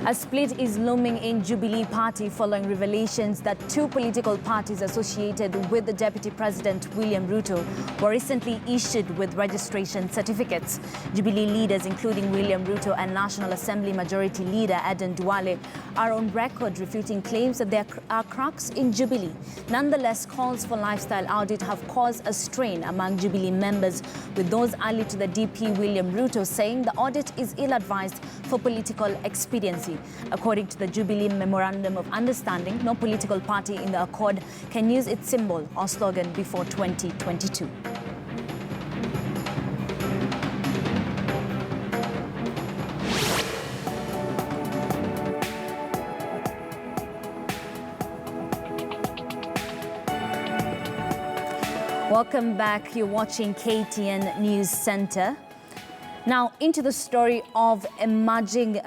A split is looming in Jubilee party following revelations that two political parties associated with the Deputy President William Ruto were recently issued with registration certificates. Jubilee leaders, including William Ruto and National Assembly Majority Leader Aden Duale, are on record refuting claims that there are cracks in Jubilee. Nonetheless, calls for lifestyle audit have caused a strain among Jubilee members, with those allied to the DP William Ruto saying the audit is ill-advised for political expediency. According to the Jubilee Memorandum of Understanding, no political party in the accord can use its symbol or slogan before 2022. Welcome back. You're watching KTN News Center. Now, into the story of emerging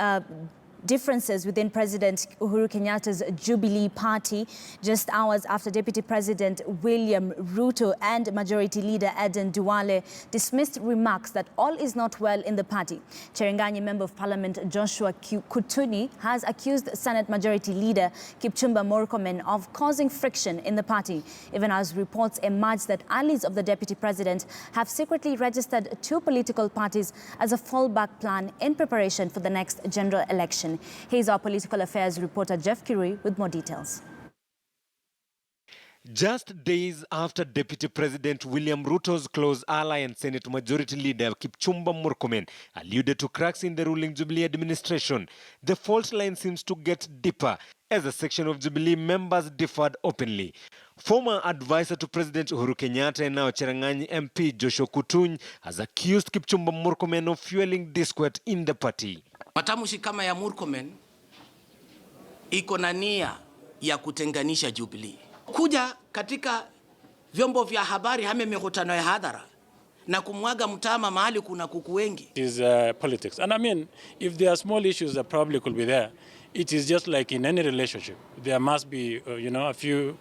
differences within President Uhuru Kenyatta's Jubilee party, just hours after Deputy President William Ruto and Majority Leader Aden Duale dismissed remarks that all is not well in the party. Cherangani Member of Parliament Joshua Kutuni has accused Senate Majority Leader Kipchumba Murkomen of causing friction in the party, even as reports emerged that allies of the Deputy President have secretly registered two political parties as a fallback plan in preparation for the next general election. Here's our political affairs reporter Jeff Kirui with more details. Just days after Deputy President William Ruto's close ally and Senate Majority Leader Kipchumba Murkomen alluded to cracks in the ruling Jubilee administration, the fault line seems to get deeper as a section of Jubilee members differed openly. Former advisor to President Uhuru Kenyatta and now Cherangani MP Joshua Kutuni has accused Kipchumba Murkomen of fueling discord in the party. Matamshi kama ya Murkomen iko na nia ya kutenganisha Jubilee. Kuja katika vyombo vya habari hame mikutano ya hadhara na kumwaga mtama mahali kuna kuku wengi. It is politics. And I mean, if there are small issues that probably could be there, it is just like in any relationship. There must be, a few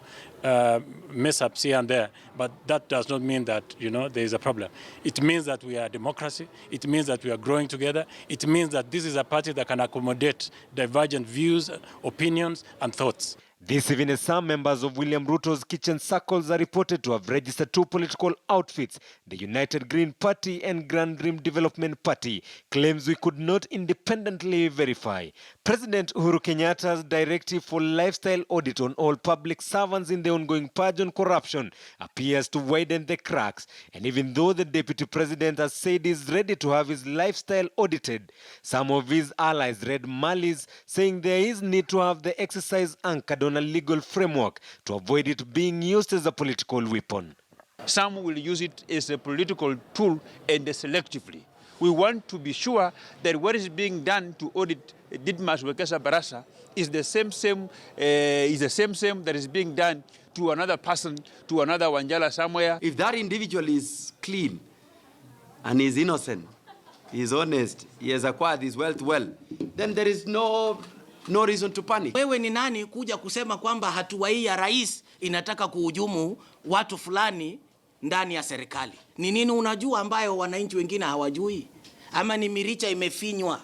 mess-ups here and there, but that does not mean that, there is a problem. It means that we are a democracy. It means that we are growing together. It means that this is a party that can accommodate divergent views, opinions, and thoughts. This even as some members of William Ruto's kitchen circles are reported to have registered two political outfits, the United Green Party and Grand Dream Development Party, claims we could not independently verify. President Uhuru Kenyatta's directive for lifestyle audit on all public servants in the ongoing purge on corruption appears to widen the cracks, and even though the Deputy President has said he's ready to have his lifestyle audited, some of his allies read malice, saying there is need to have the exercise anchored on a legal framework to avoid it being used as a political weapon. Some will use it as a political tool and selectively. We want to be sure that what is being done to audit Didmas Wekesa Barasa is the same that is being done to another person, to another Wanjala somewhere. If that individual is clean and is innocent, he is honest, he has acquired his wealth well, then there is no reason to panic. Wewe ni nani kuja kusema kwamba hatua hii ya rais inataka kuhujumu watu fulani ndani ya serikali? Ni nini unajua ambayo wananchi wengine hawajui? Ama ni miricha imefinywa?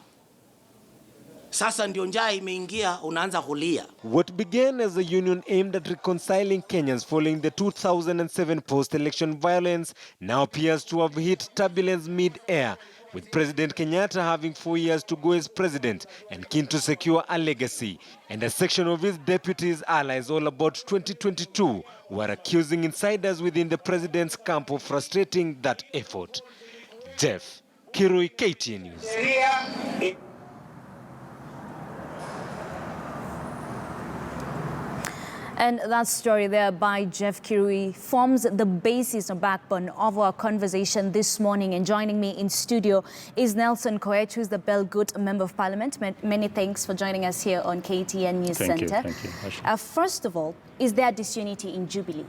Sasa ndio njaa imeingia, unaanza kulia. What began as a union aimed at reconciling Kenyans following the 2007 post-election violence now appears to have hit turbulence mid-air, with President Kenyatta having 4 years to go as president and keen to secure a legacy, and a section of his deputies' allies all about 2022 who are accusing insiders within the president's camp of frustrating that effort. Jeff Kirui, KTN News. And that story there by Jeff Kirui forms the basis or backbone of our conversation this morning. And joining me in studio is Nelson Koech, who's the Belgut Member of Parliament. Many thanks for joining us here on KTN News Center. Thank you. First of all, is there disunity in Jubilee?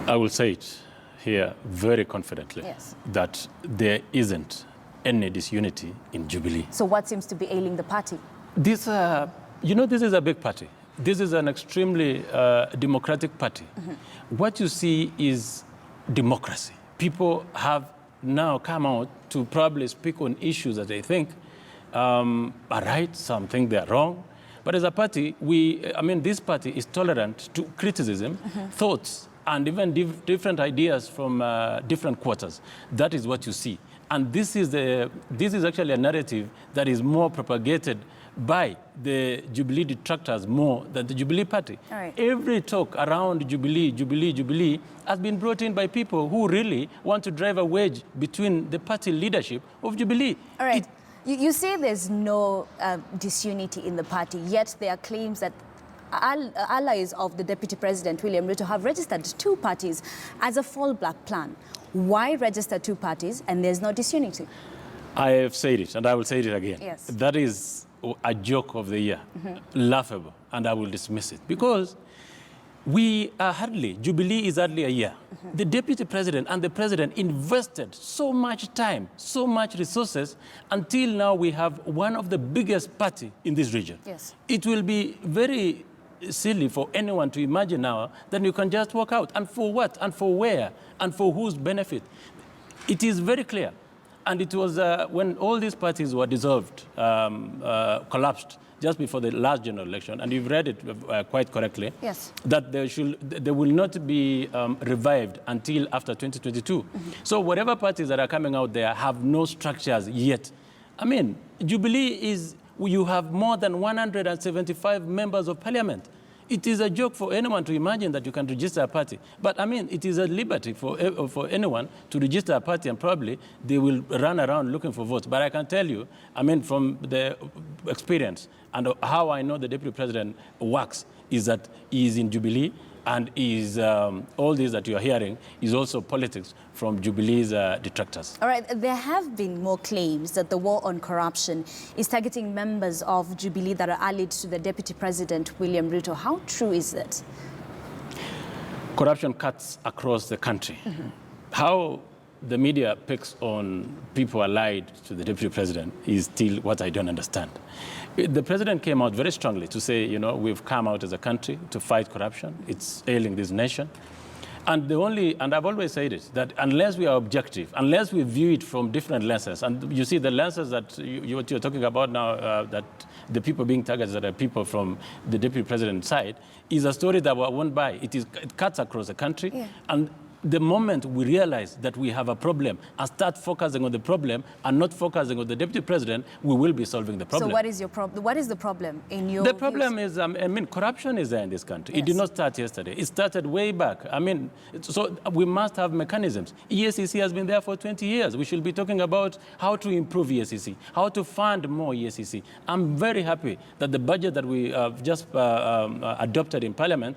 I will say it here very confidently, yes, that there isn't any disunity in Jubilee. So what seems to be ailing the party? This is a big party. This is an extremely democratic party. Mm-hmm. What you see is democracy. People have now come out to probably speak on issues that they think are right, some think they're wrong. But as a party, this party is tolerant to criticism, thoughts, and even different ideas from different quarters. That is what you see. And this is actually a narrative that is more propagated by the Jubilee detractors more than the Jubilee party. All right. Every talk around Jubilee has been brought in by people who really want to drive a wedge between the party leadership of Jubilee. All right. You say there's no disunity in the party, yet there are claims that allies of the Deputy President, William Ruto, have registered 2 parties as a fallback plan. Why register 2 parties and there's no disunity? I have said it, and I will say it again. Yes. That is a joke of the year, laughable, and I will dismiss it. Because Jubilee is hardly a year. The Deputy President and the President invested so much time, so much resources, until now we have one of the biggest party in this region. Yes. It will be very silly for anyone to imagine now that you can just walk out. And for what? And for where? And for whose benefit? It is very clear. And it was when all these parties were dissolved, collapsed, just before the last general election, and you've read it quite correctly, yes, that they will not be revived until after 2022. So whatever parties that are coming out there have no structures yet. I mean, Jubilee you have more than 175 members of parliament. It is a joke for anyone to imagine that you can register a party. But I mean, it is a liberty for anyone to register a party, and probably they will run around looking for votes. But I can tell you, I mean, from the experience and how I know the Deputy President works, is that he is in Jubilee, and all this that you are hearing is also politics from Jubilee's detractors. All right, there have been more claims that the war on corruption is targeting members of Jubilee that are allied to the Deputy President, William Ruto. How true is that? Corruption cuts across the country. How the media picks on people allied to the Deputy President is still what I don't understand. The President came out very strongly to say, you know, we've come out as a country to fight corruption. It's ailing this nation. And I've always said it, that unless we are objective, unless we view it from different lenses, and you see the lenses that what you're talking about now, that the people being targeted that are people from the Deputy President's side, is a story that we won't buy. It cuts across the country. Yeah. And the moment we realize that we have a problem and start focusing on the problem and not focusing on the Deputy President, we will be solving the problem. So what is your problem? What is the problem in your The problem is, corruption is there in this country. Yes. It did not start yesterday. It started way back. So we must have mechanisms. EACC has been there for 20 years. We should be talking about how to improve EACC, how to fund more EACC. I'm very happy that the budget that we just adopted in Parliament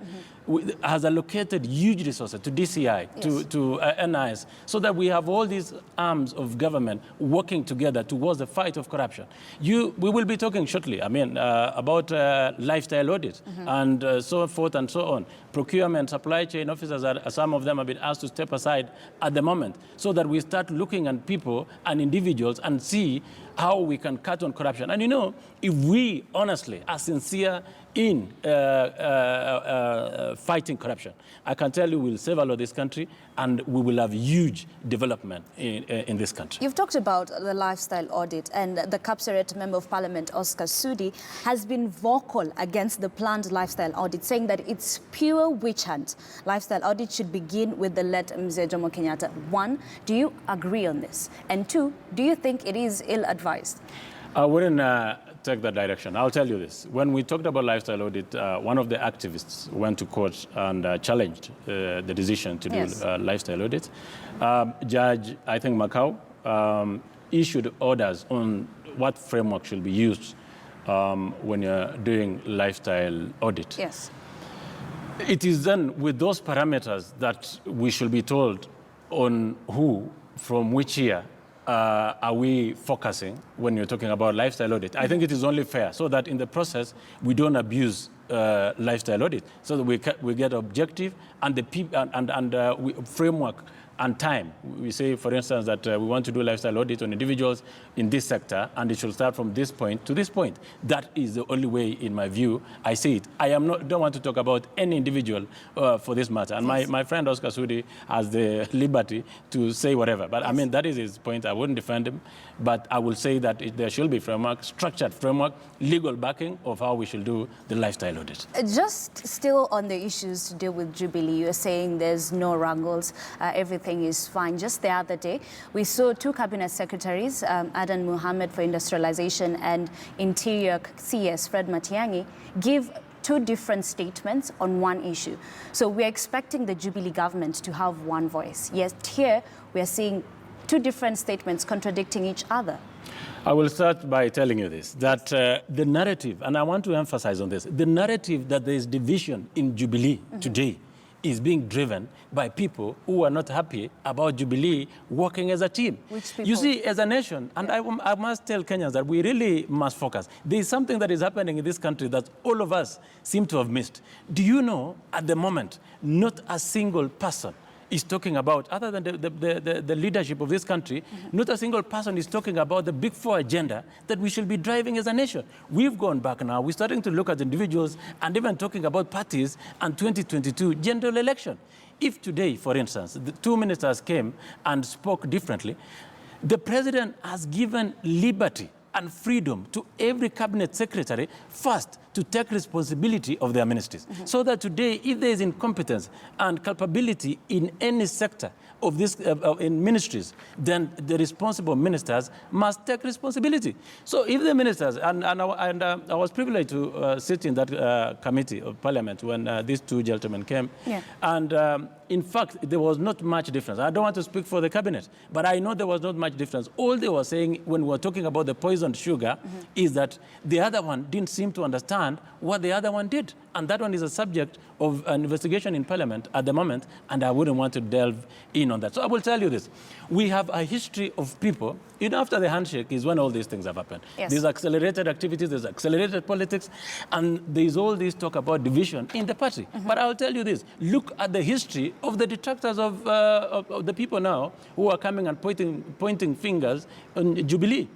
has allocated huge resources to DCI, yes, to NIS, so that we have all these arms of government working together towards the fight of corruption. We will be talking shortly, about lifestyle audit and so forth and so on. Procurement, supply chain officers, some of them have been asked to step aside at the moment, so that we start looking at people and individuals and see how we can cut on corruption. And you know, if we honestly are sincere in fighting corruption, I can tell you we'll save a lot of this country, and we will have huge development in this country. You've talked about the lifestyle audit, and the Kapseret Member of Parliament, Oscar Sudi, has been vocal against the planned lifestyle audit, saying that it's pure witch hunt. Lifestyle audit should begin with the late Mzee Jomo Kenyatta. 1, do you agree on this? And 2, do you think it is ill-advised? I wouldn't take that direction. I'll tell you this. When we talked about lifestyle audit, one of the activists went to court and challenged the decision to do lifestyle audit. Judge, I think Macau, issued orders on what framework should be used when you're doing lifestyle audit. Yes. It is then with those parameters that we should be told on who, from which year, are we focusing when you're talking about lifestyle audit. I think it is only fair, so that in the process we don't abuse lifestyle audit, so that we get objective and the framework and time. We say, for instance, that we want to do lifestyle audit on individuals in this sector, and it should start from this point to this point. That is the only way, in my view, I see it. I don't want to talk about any individual for this matter. And my friend Oscar Sudi has the liberty to say whatever. But I mean, that is his point. I wouldn't defend him. But I will say that there should be framework, structured framework, legal backing of how we should do the lifestyle audit. Just still on the issues to deal with Jubilee, you're saying there's no wrangles, everything is fine. Just the other day, we saw two cabinet secretaries, Adan Mohammed for Industrialization and Interior CS Fred Matiang'i, give two different statements on one issue. So we're expecting the Jubilee government to have one voice. Yet here, we're seeing two different statements contradicting each other. I will start by telling you this, that the narrative, and I want to emphasize on this, the narrative that there is division in Jubilee today is being driven by people who are not happy about Jubilee working as a team. Which people? You see, as a nation, and I must tell Kenyans that we really must focus. There is something that is happening in this country that all of us seem to have missed. Do you know, at the moment, not a single person is talking about, other than the leadership of this country, not a single person is talking about the Big Four agenda that we should be driving as a nation. We've gone back now. We're starting to look at individuals and even talking about parties and 2022 general election. If today, for instance, the two ministers came and spoke differently, the president has given liberty and freedom to every cabinet secretary first to take responsibility of their ministries. So that today, if there is incompetence and culpability in any sector of this, in ministries, then the responsible ministers must take responsibility. So if the ministers, and I was privileged to sit in that committee of parliament when these two gentlemen came, and in fact, there was not much difference. I don't want to speak for the cabinet, but I know there was not much difference. All they were saying when we were talking about the poisoned sugar is that the other one didn't seem to understand what the other one did. And that one is a subject of an investigation in Parliament at the moment, and I wouldn't want to delve in on that. So I will tell you this. We have a history of people, you know, after the handshake is when all these things have happened. Yes. There's accelerated activities, there's accelerated politics, and there's all this talk about division in the party. But I'll tell you this. Look at the history of the detractors of the people now who are coming and pointing fingers on Jubilee.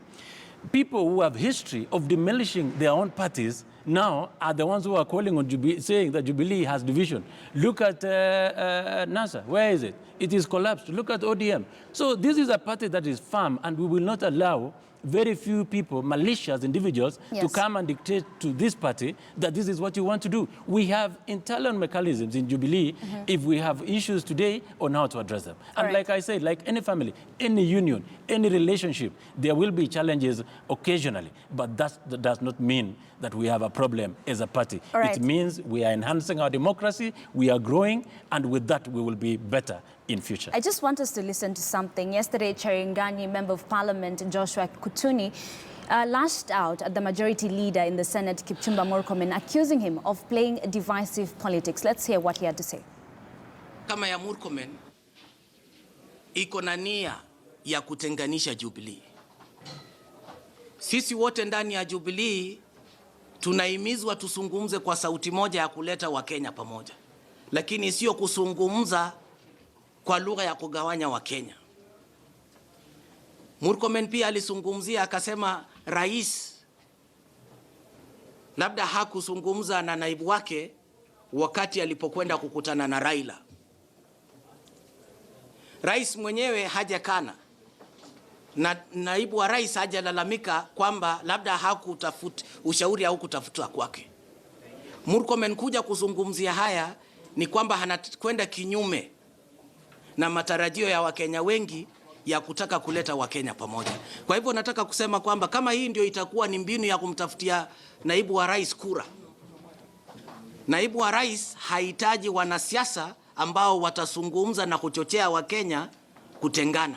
People who have history of demolishing their own parties now are the ones who are calling on Jubilee, saying that Jubilee has division. Look at NASA. Where is it? It is collapsed. Look at ODM. So this is a party that is firm, and we will not allow very few people, malicious individuals, to come and dictate to this party that this is what you want to do. We have internal mechanisms in Jubilee if we have issues today on how to address them. And like I said, like any family, any union, any relationship, there will be challenges occasionally, but that does not mean that we have a problem as a party. It means we are enhancing our democracy, we are growing, and with that we will be better in future. I just want us to listen to something. Yesterday, Cherangani, Member of Parliament Joshua Kutuni, lashed out at the majority leader in the Senate, Kipchumba Murkomen, accusing him of playing divisive politics. Let's hear what he had to say. Kama ya Murkomen iko na nia ya kutenganisha Jubilee. Sisi wote ndani ya Jubilee tunahimizwa tusungumze kwa sauti moja ya kuleta Wakenya pamoja, lakini sio kusungumza kwa lugha ya kugawanya Wakenya. Murkomen pia alisungumzia akasema rais labda hakusungumza na naibu wake wakati alipokwenda kukutana na Raila. Rais mwenyewe hajakana na naibu wa rais hajalalamika kwamba labda hakutafuta ushauri au kutafuta kwake. Murkomen kuja kuzungumzia haya ni kwamba anakwenda kinyume na matarajio ya Wakenya wengi ya kutaka kuleta Wakenya pamoja. Kwa hivyo nataka kusema kwamba kama hii ndio itakuwa ni mbinu ya kumtafutia naibu wa rais kura, naibu wa rais hahitaji wanasiasa ambao watasungumza na kuchochea Wakenya kutengana.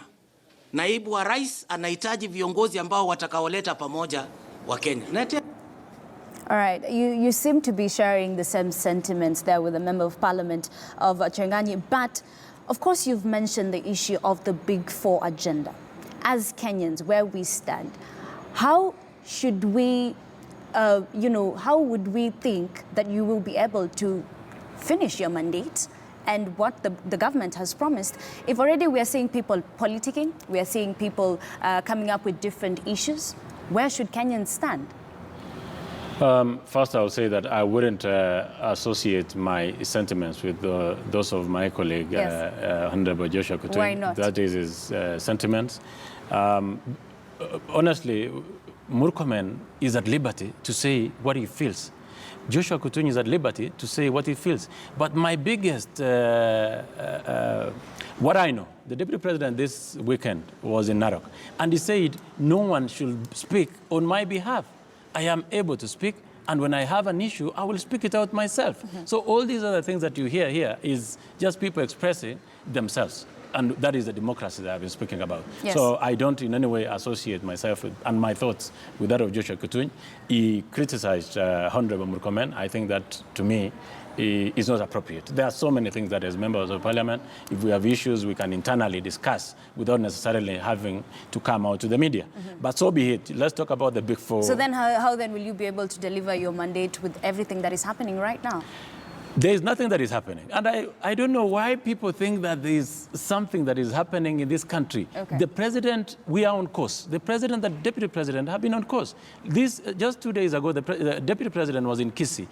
Naibu wa rais anahitaji viongozi ambao watakaoleta pamoja Wakenya. All right, you seem to be sharing the same sentiments there with the Member of Parliament of Cherangani, but of course you've mentioned the issue of the Big Four agenda. As Kenyans, where we stand, how should we, how would we think that you will be able to finish your mandate and what the government has promised, if already we are seeing people politicking, we are seeing people coming up with different issues, where should Kenyans stand? First, I would say that I wouldn't associate my sentiments with those of my colleague, Yes. Honorable Joshua Kutung. Why not? That is his sentiments. Honestly, Murkomen is at liberty to say what he feels. Joshua Kutung is at liberty to say what he feels. But my biggest, what I know, the Deputy President this weekend was in Narok, and he said no one should speak on my behalf. I am able to speak, and when I have an issue, I will speak it out myself. So all these other things that you hear here is just people expressing themselves. And that is the democracy that I've been speaking about. Yes. So I don't in any way associate myself with, and my thoughts with that of Joshua Kutung. He criticized Honorable Murkomen. I think that, to me, is not appropriate. There are so many things that as members of parliament, if we have issues, we can internally discuss without necessarily having to come out to the media. But so be it. Let's talk about the big four. So then how then will you be able to deliver your mandate with everything that is happening right now? There is nothing that is happening. And I don't know why people think that there is something that is happening in this country. Okay. The president, we are on course. The president and deputy president have been on course. This, just 2 days ago, the deputy president was in Kisii.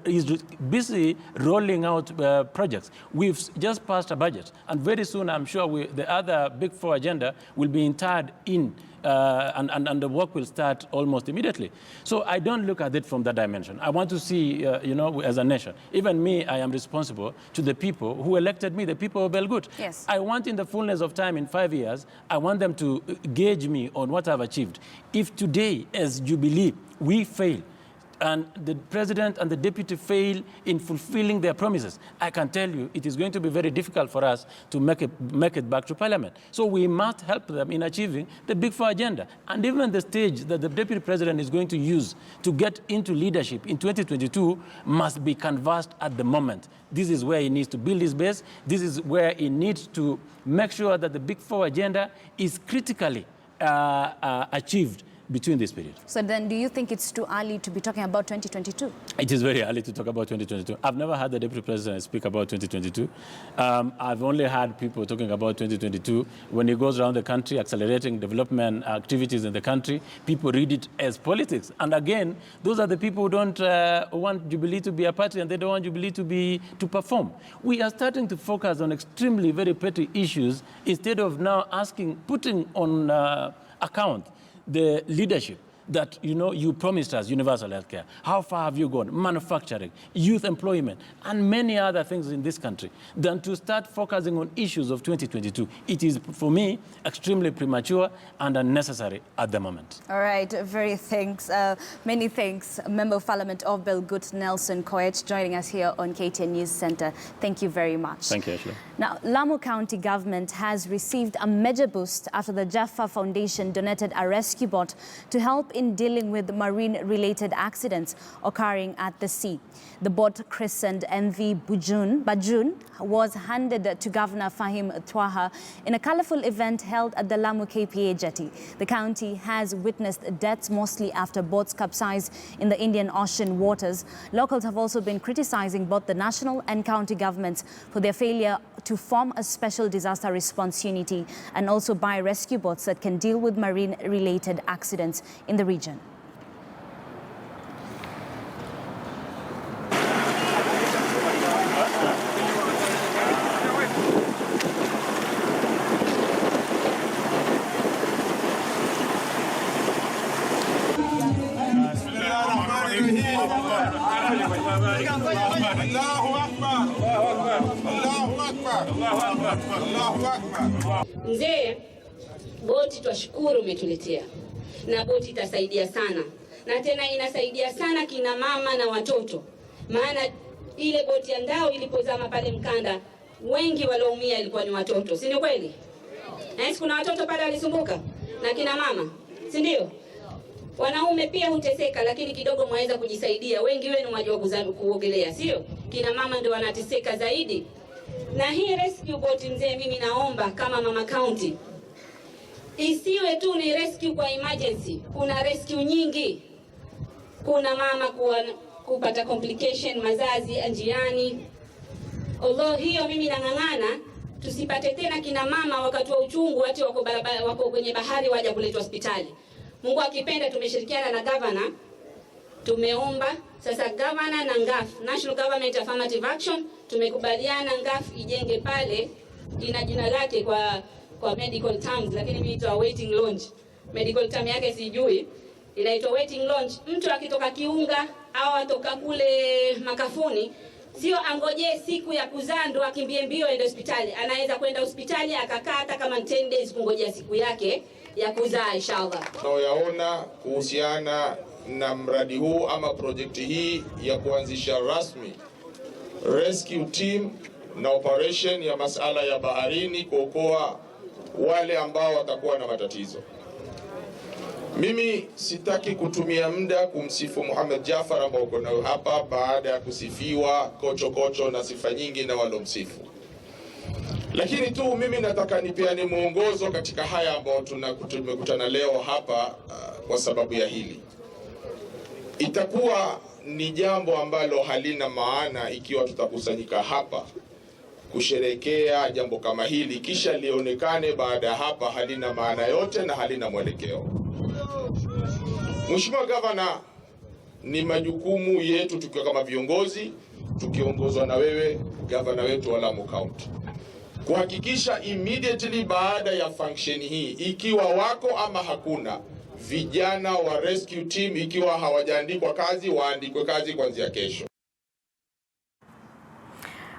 He's busy rolling out projects. We've just passed a budget. And very soon, I'm sure the other big four agenda will be interred in. And the work will start almost immediately. So I don't look at it from that dimension. I want to see, as a nation, even me, I am responsible to the people who elected me, the people of Belgut. Yes. I want in the fullness of time, in 5 years, I want them to gauge me on what I've achieved. If today, as Jubilee, we fail, and the president and the deputy fail in fulfilling their promises, I can tell you it is going to be very difficult for us to make it back to parliament. So we must help them in achieving the big four agenda. And even the stage that the deputy president is going to use to get into leadership in 2022 must be canvassed at the moment. This is where he needs to build his base. This is where he needs to make sure that the big four agenda is critically achieved between this period. So then do you think it's too early to be talking about 2022? It is very early to talk about 2022. I've never had the deputy president speak about 2022. I've only had people talking about 2022 when he goes around the country accelerating development activities in the country. People read it as politics. And again, those are the people who don't want Jubilee to be a party, and they don't want Jubilee to perform. We are starting to focus on extremely very petty issues instead of now putting on account the leadership that, you promised us universal health care. How far have you gone? Manufacturing, youth employment, and many other things in this country, than to start focusing on issues of 2022. It is, for me, extremely premature and unnecessary at the moment. All right, many thanks, Member of Parliament of Belgut, Nelson Koech, joining us here on KTN News Center. Thank you very much. Thank you, Ashley. Now, Lamu County government has received a major boost after the Jaffa Foundation donated a rescue boat to help in dealing with marine-related accidents occurring at the sea. The boat, christened MV Bajun, was handed to Governor Fahim Twaha in a colorful event held at the Lamu KPA jetty. The county has witnessed deaths mostly after boats capsized in the Indian Ocean waters. Locals have also been criticizing both the national and county governments for their failure to form a special disaster response unity and also buy rescue boats that can deal with marine-related accidents in the region. Mzee, boti twashukuru umetuletea, na boti itasaidia sana, na tena inasaidia sana kina mama na watoto, maana ile boti ya ndao ilipozama pale Mkanda, wengi walioumia ilikuwa ni watoto, si ni kweli? Kuna watoto pale walisumbuka na kina mama, si ndio? Wanaume pia huteseka, lakini kidogo mwaweza kujisaidia. Wengi wenu mwajua kuogelea, sio? Kina mama ndio wanateseka zaidi. Na hii rescue boat mzee, mimi naomba kama mama county, isiwe tu ni rescue kwa emergency. Kuna rescue nyingi. Kuna mama kupata complication mazazi njiani. Although hiyo mimi nang'ang'ana tusipate tena kina mama wakati wa uchungu ati wako kwenye bahari waje kuletwa hospitali. Mungu akipenda tumeshirikiana na governor, tumeomba sasa governor na NGAF, National Government Affirmative Action, tumekubaliana NGAF ijenge pale, ina jina lake kwa medical terms, lakini mimi ito waiting lounge. Medical term yake sijui. Inaitwa waiting lounge. Mtu akitoka Kiunga au atoka kule Makafuni, sio angoje siku ya kuzaa ndo akimbie mbio ende hospitali. Anaweza kwenda hospitali akakaa hata kama 10 days kungojea siku yake ya kuzaa inshallah. Tunayaona kuhusiana na mradi huu ama projekti hii ya kuanzisha rasmi rescue team na operation ya masala ya baharini kuokoa wale ambao watakuwa na matatizo. Mimi sitaki kutumia muda kumsifu Muhammad Jafar ambao uko nayo hapa baada ya kusifiwa kocho na sifa nyingi na walomsifu. Lakini tu mimi nataka nipeane mwongozo katika haya ambao tumekutana leo hapa kwa sababu ya hili. Itakuwa ni jambo ambalo halina maana ikiwa tutakusanyika hapa kusherekea jambo kama hili kisha lionekane baada ya hapa halina maana yote na halina mwelekeo. Mheshimiwa Gavana, ni majukumu yetu tukiwa kama viongozi tukiongozwa na wewe gavana wetu wa Lamu County kuhakikisha immediately baada ya function hii, ikiwa wako ama hakuna, vijana wa rescue team ikiwa hawajaandikwa kazi waandikwe kazi kuanzia kesho.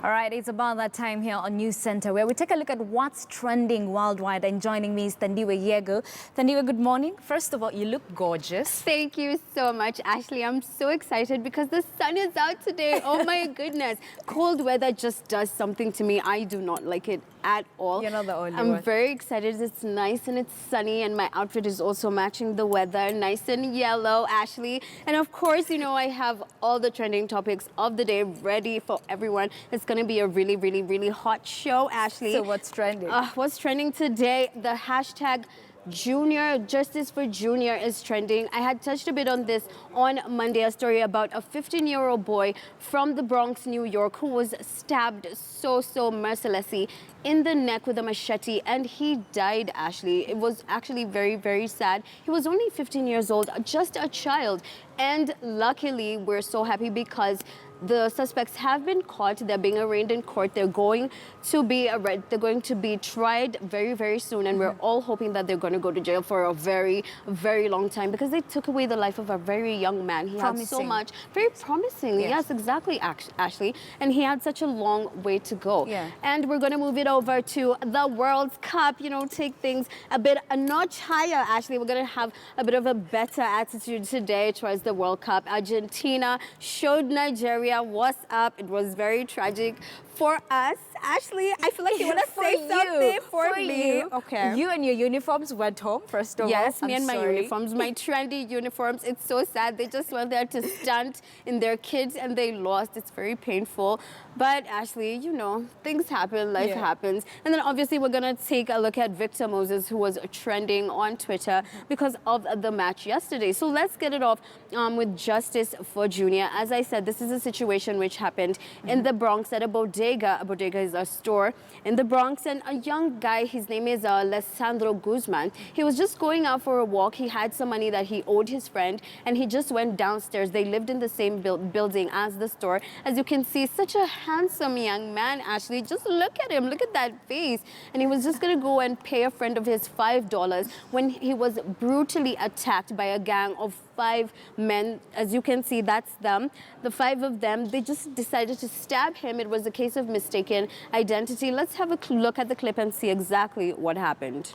All right, it's about that time here on News Center where we take a look at what's trending worldwide. And joining me is Thandiwe Yego. Thandiwe, good morning. First of all, you look gorgeous. Thank you so much, Ashley. I'm so excited because the sun is out today. Oh my goodness. Cold weather just does something to me. I do not like it at all. You're not the only one. one. I'm very excited. It's nice and it's sunny and my outfit is also matching the weather. Nice and yellow, Ashley. And of course, you know, I have all the trending topics of the day ready for everyone. It's going to be a really, really, really hot show, Ashley. So what's trending? What's trending today? The hashtag Junior, Justice for Junior is trending. I had touched a bit on this on Monday, a story about a 15-year-old boy from the Bronx, New York, who was stabbed so mercilessly in the neck with a machete, and he died, Ashley. It was actually very, very sad. He was only 15 years old, just a child. And luckily, we're so happy because the suspects have been caught. They're being arraigned in court. They're going to be tried very, very soon. And we're all hoping that they're going to go to jail for a very, very long time because they took away the life of a very young man. He had so much, very promising. Yes, exactly, Ashley. And he had such a long way to go. Yeah. And we're going to move it over to the World Cup, you know, take things a notch higher, Ashley. We're going to have a bit of a better attitude today towards the World Cup. Argentina showed Nigeria what's up. It was very tragic for us. Ashley, I feel like you want to say something for me. Okay. You and your uniforms went home, first of all. Yes, me and my uniforms, my trendy uniforms. It's so sad. They just went there to stunt in their kids and they lost. It's very painful. But Ashley, you know, things happen, life happens. And then obviously we're going to take a look at Victor Moses, who was trending on Twitter because of the match yesterday. So let's get it off with Justice for Junior. As I said, this is a situation which happened in the Bronx at a bodega. A bodega is a store in the Bronx, and a young guy, his name is Alessandro Guzman. He was just going out for a walk. He had some money that he owed his friend, and he just went downstairs. They lived in the same building as the store. As you can see, such a handsome young man, Ashley. Just look at him. Look at that face. And he was just going to go and pay a friend of his $5 when he was brutally attacked by a gang of 5 men. As you can see, that's them. The 5 of them, they just decided to stab him. It was a case of mistaken identity. Let's have a look at the clip and see exactly what happened.